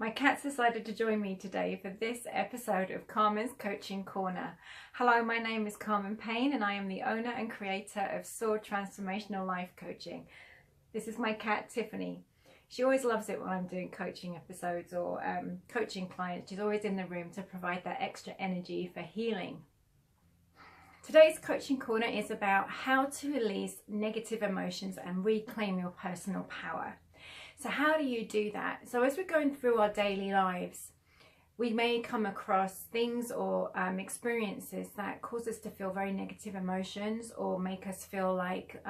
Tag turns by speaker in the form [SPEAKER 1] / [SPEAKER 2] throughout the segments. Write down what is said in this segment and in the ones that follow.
[SPEAKER 1] My cat's decided to join me today for this episode of Carmen's Coaching Corner. Hello, my name is Carmen Payne and I am the owner and creator of SOAR Transformational Life Coaching. This is my cat Tiffany. She always loves it when I'm doing coaching episodes or coaching clients. She's always in the room to provide that extra energy for healing. Today's Coaching Corner is about how to release negative emotions and reclaim your personal power. So how do you do that? So as we're going through our daily lives, we may come across things or experiences that cause us to feel very negative emotions or make us feel like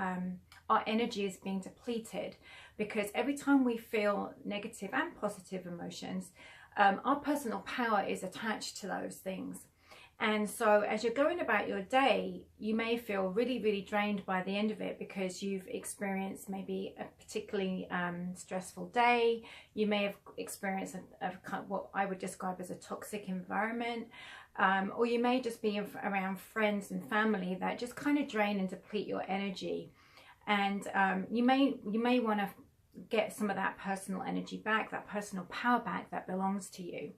[SPEAKER 1] our energy is being depleted, because every time we feel negative and positive emotions, our personal power is attached to those things. And so as you're going about your day, you may feel really drained by the end of it because you've experienced maybe a particularly stressful day. You may have experienced what I would describe as a toxic environment, or you may just be around friends and family that just kind of drain and deplete your energy. And you may want to get some of that personal energy back, that personal power back that belongs to you.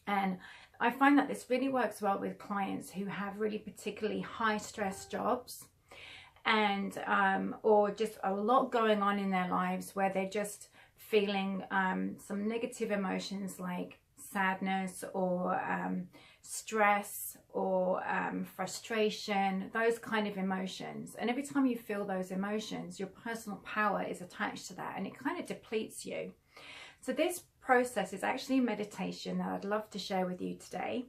[SPEAKER 1] And I find that this really works well with clients who have really particularly high stress jobs and or just a lot going on in their lives where they're just feeling some negative emotions like sadness or stress or frustration, those kind of emotions. And every time you feel those emotions, your personal power is attached to that and it kind of depletes you. So this process is actually a meditation that I'd love to share with you today,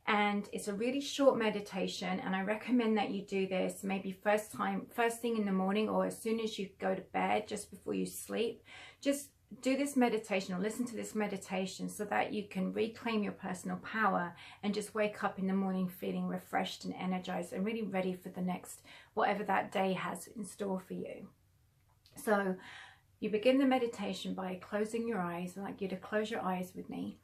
[SPEAKER 1] and it's a really short meditation, and I recommend that you do this maybe first thing in the morning or as soon as you go to bed, just before you sleep. Just do this meditation or listen to this meditation so that you can reclaim your personal power and just wake up in the morning feeling refreshed and energized and really ready for the next whatever that day has in store for you. So you begin the meditation by closing your eyes. I'd like you to close your eyes with me.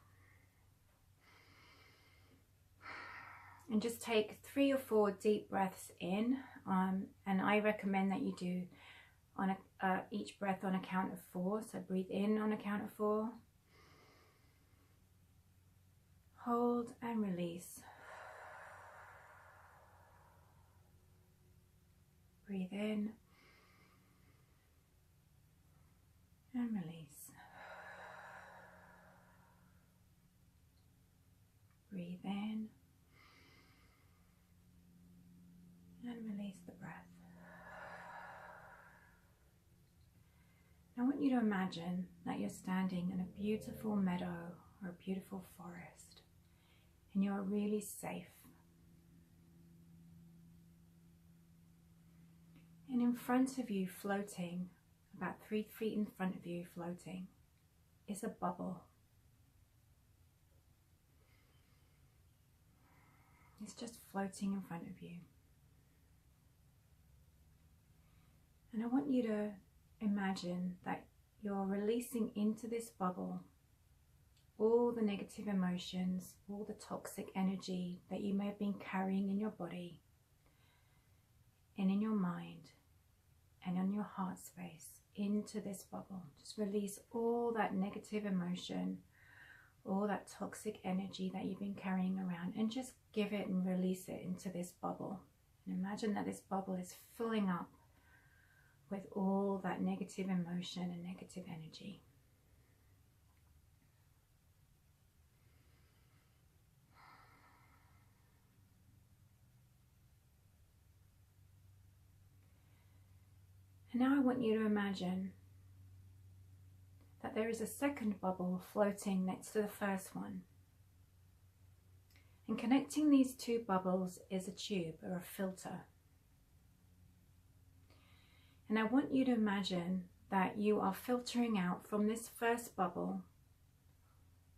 [SPEAKER 1] And just take 3 or 4 deep breaths in. And I recommend that you do on each breath on a count of 4. So breathe in on a count of 4. Hold and release. Breathe in. And release. Breathe in and release the breath. Now I want you to imagine that you're standing in a beautiful meadow or a beautiful forest and you're really safe. And in front of you, floating, about 3 feet in front of you, floating, is a bubble. It's just floating in front of you. And I want you to imagine that you're releasing into this bubble all the negative emotions, all the toxic energy that you may have been carrying in your body and in your mind and on your heart space. Into this bubble. Just release all that negative emotion, all that toxic energy that you've been carrying around, and just give it and release it into this bubble. And imagine that this bubble is filling up with all that negative emotion and negative energy. And now I want you to imagine that there is a second bubble floating next to the first one. And connecting these 2 bubbles is a tube or a filter. And I want you to imagine that you are filtering out from this first bubble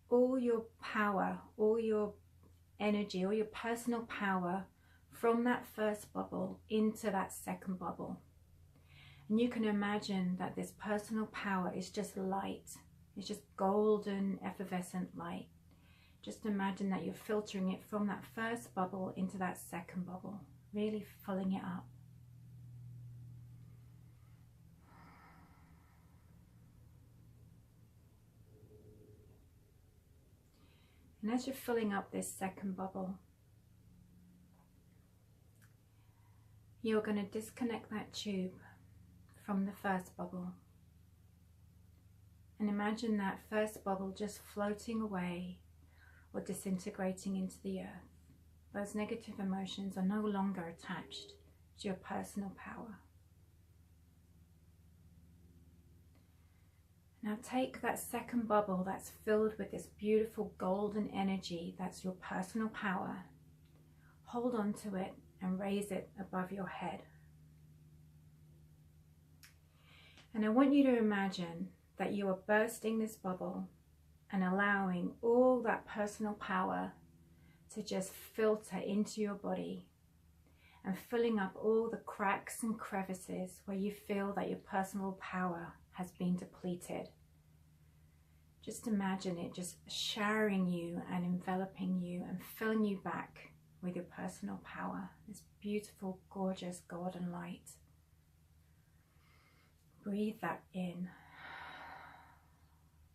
[SPEAKER 1] all your power, all your energy, all your personal power from that first bubble into that second bubble. And you can imagine that this personal power is just light. It's just golden, effervescent light. Just imagine that you're filtering it from that first bubble into that second bubble, really filling it up. And as you're filling up this second bubble, you're going to disconnect that tube from the first bubble. And imagine that first bubble just floating away or disintegrating into the earth. Those negative emotions are no longer attached to your personal power. Now take that second bubble that's filled with this beautiful golden energy that's your personal power. Hold on to it and raise it above your head. And I want you to imagine that you are bursting this bubble and allowing all that personal power to just filter into your body and filling up all the cracks and crevices where you feel that your personal power has been depleted. Just imagine it just showering you and enveloping you and filling you back with your personal power, this beautiful, gorgeous golden light. Breathe that in.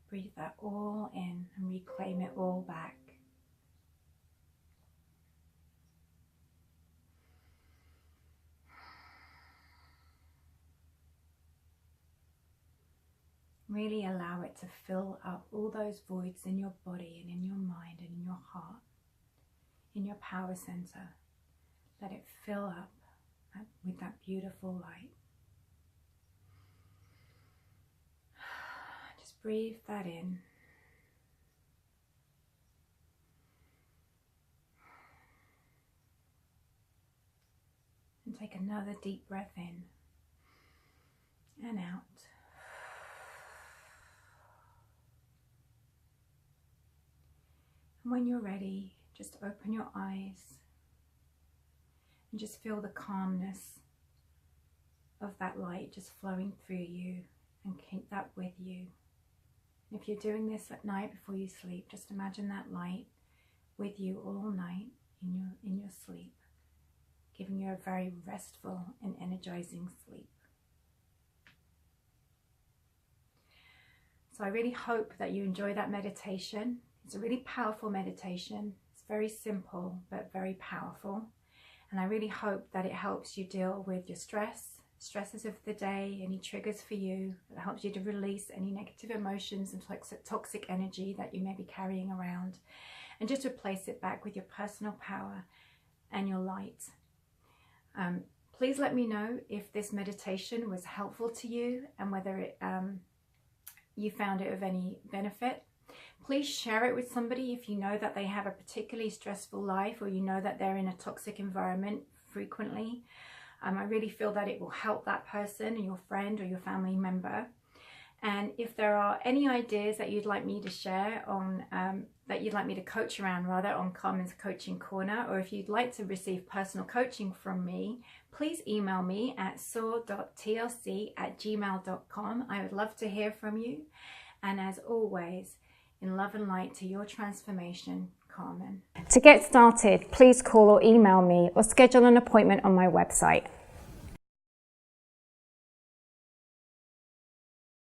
[SPEAKER 1] Breathe that all in and reclaim it all back. Really allow it to fill up all those voids in your body and in your mind and in your heart, in your power center. Let it fill up with that beautiful light. Just breathe that in. And take another deep breath in and out. And when you're ready, just open your eyes and just feel the calmness of that light just flowing through you, and keep that with you. If you're doing this at night before you sleep, just imagine that light with you all night in your sleep, giving you a very restful and energizing sleep. So I really hope that you enjoy that meditation. It's a really powerful meditation. It's very simple, but very powerful. And I really hope that it helps you deal with your stresses of the day, any triggers for you. It helps you to release any negative emotions and toxic energy that you may be carrying around, and just replace it back with your personal power and your light. Please let me know if this meditation was helpful to you and whether you found it of any benefit. Please share it with somebody if you know that they have a particularly stressful life, or you know that they're in a toxic environment frequently. I really feel that it will help that person, or your friend or your family member. And if there are any ideas that you'd like me to share on, that you'd like me to coach around rather on Carmen's Coaching Corner, or if you'd like to receive personal coaching from me, please email me at soar.tlc@gmail.com. I would love to hear from you. And as always, in love and light to your transformation, Carmen. To get started, please call or email me or schedule an appointment on my website.